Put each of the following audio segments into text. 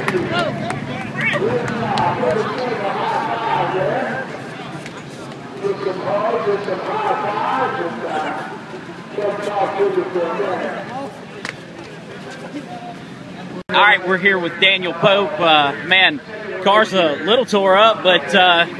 All right, we're here with Daniel Pope. Man, car's a little tore up, but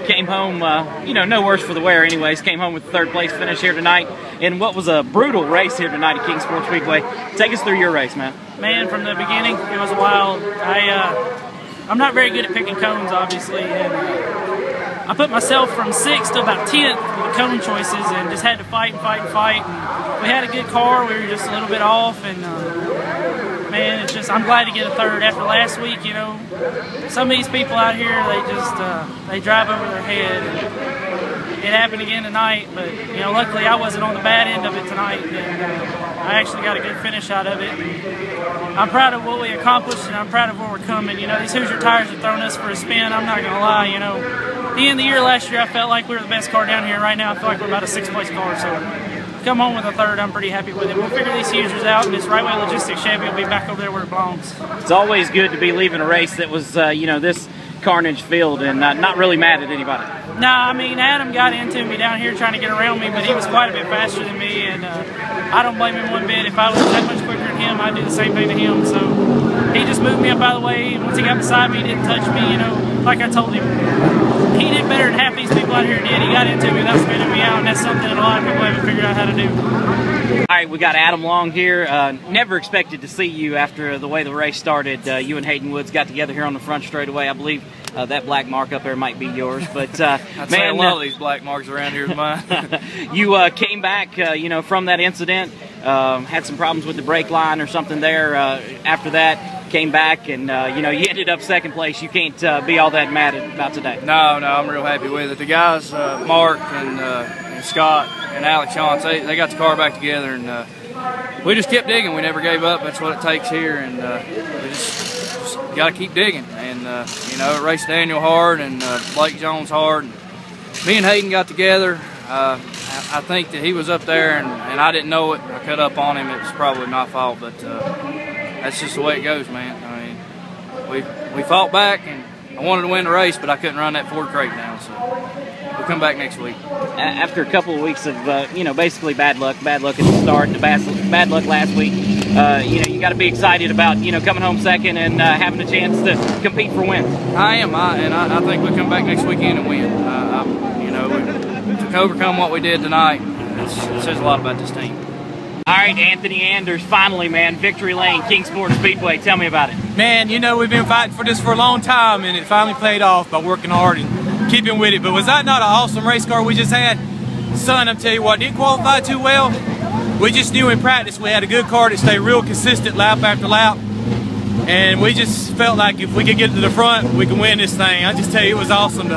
came home, you know, no worse for the wear anyways. Came home with the third place finish here tonight in what was a brutal race here tonight at Kingsport Speedway. Take us through your race, man. Man, from the beginning, it was wild. I'm not very good at picking cones, obviously, and I put myself from 6th to about 10th with the cone choices and just had to fight and fight and fight. And we had a good car. We were just a little bit off, and man, it's just, I'm glad to get a third after last week. You know, some of these people out here, they drive over their head. And it happened again tonight, but you know, luckily I wasn't on the bad end of it tonight, and I actually got a good finish out of it. And I'm proud of what we accomplished, and I'm proud of where we're coming. You know, these Hoosier tires have thrown us for a spin. I'm not gonna lie. You know, at the end of the year last year, I felt like we were the best car down here. Right now, I feel like we're about a 6th place car. So come home with a third, I'm pretty happy with it. We'll figure these Hoosiers out, and this Right Way Logistics Chevy will be back over there where it belongs. It's always good to be leaving a race that was, you know, this carnage filled and not really mad at anybody. Nah, I mean, Adam got into me down here trying to get around me, but he was quite a bit faster than me, and I don't blame him one bit. If I was that much quicker than him, I'd do the same thing to him. So he just moved me up out of the way, and once he got beside me, he didn't touch me, you know, like I told him. He did better than half these people out here did. He got into me without spinning me out, and that's something that a lot of people haven't figured out how to do. All right, we got Adam Long here. Never expected to see you after the way the race started. You and Hayden Woods got together here on the front straightaway. I believe that black mark up there might be yours, but I'd say a lot of these black marks around here is mine. You came back, you know, from that incident. Had some problems with the brake line or something there. After that, came back and you know, you ended up 2nd place. You can't be all that mad about today. No, I'm real happy with it. The guys, Mark and Scott and Alex Shantz, they got the car back together, and we just kept digging. We never gave up. That's what it takes here, and we just got to keep digging. And you know, it raced Daniel hard and Blake Jones hard. And me and Hayden got together. I think that he was up there, and I didn't know it. I cut up on him. It was probably my fault, but that's just the way it goes, man. I mean, we fought back, and I wanted to win the race, but I couldn't run that Ford crate down, so we'll come back next week. After a couple of weeks of, you know, basically bad luck at the start, and the bad luck last week, you know, you got to be excited about, you know, coming home 2nd and having a chance to compete for wins. I am, and I think we'll come back next weekend and win. You know, to overcome what we did tonight, it says a lot about this team. All right, Anthony Anders, finally, man, victory lane, Kingsport Speedway. Tell me about it. Man, you know, we've been fighting for this for a long time, and it finally paid off by working hard and keeping with it. But was that not an awesome race car we just had? Son, I'm telling you what, didn't qualify too well. We just knew in practice we had a good car that stayed real consistent lap after lap. And we just felt like if we could get to the front, we could win this thing. I just tell you, it was awesome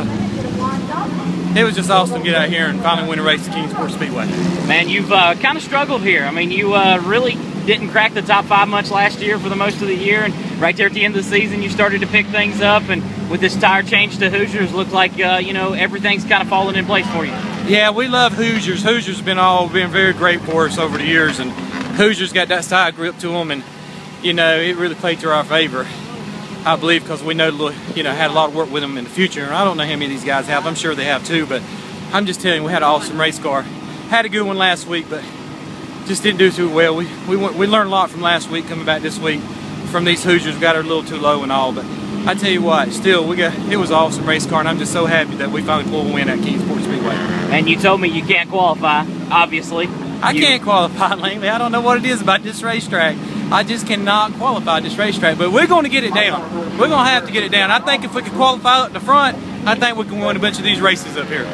it was just awesome to get out here and finally win a race at Kingsport Speedway. Man, you've kind of struggled here. I mean, you really didn't crack the top 5 much last year for the most of the year, and right there at the end of the season, you started to pick things up, and with this tire change to Hoosiers, looked like, you know, everything's kind of falling in place for you. Yeah, we love Hoosiers. Hoosiers been very great for us over the years, and Hoosiers got that side grip to them, and, you know, it really played to our favor. I believe because we know, you know, had a lot of work with them in the future. And I don't know how many of these guys have. I'm sure they have too, but I'm just telling you, we had an awesome race car. Had a good one last week, but just didn't do too well. We learned a lot from last week coming back this week from these Hoosiers. We got her a little too low and all, but I tell you what, still, it was an awesome race car, and I'm just so happy that we finally pulled a win at Kingsport Speedway. And you told me you can't qualify, obviously. I can't qualify, Langley. I don't know what it is about this racetrack. I just cannot qualify this racetrack, but we're going to get it down. We're going to have to get it down. I think if we can qualify at the front, I think we can win a bunch of these races up here.